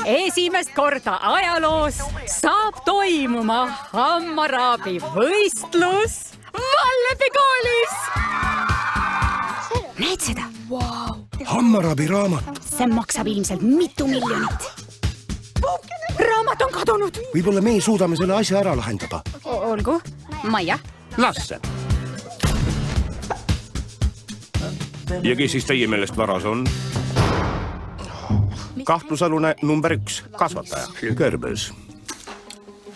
Esimest korda ajaloos saab toimuma Hammarabi võistlus Vallepi koolis. Näed seda? Hammarabi raamat. See maksab ilmselt mitu miljonit. Raamat on kadunud. Võib-olla me suudame selle asja ära lahendada. Olgu, Maia. Lasse. Ja kes siis teie meelest varas on? Kahtlusalune number 1, kasvataja. Kärbes.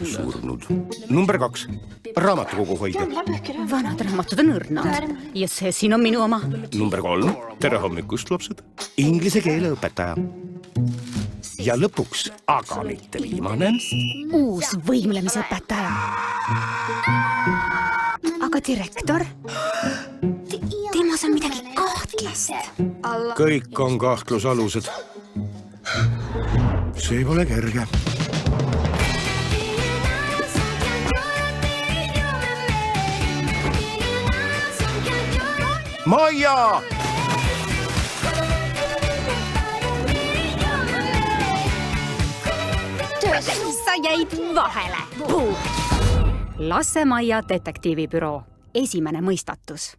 Surnud. Number 2, raamatukogu hoidja. Vanad raamatud on õrnad. Ja see siin on minu oma. Number 3, tere hommikust, lapsed. Inglise keele õpetaja. Ja lõpuks, aga mitte viimane. Uus võimlemisõpetaja. Aga direktor? Temas on midagi kahtlast. Kõik on kahtlusalused. See pole kerge. Maia! Sa jäid vahele. Lasse Maia detektiivibüroo. Esimene mõistatus.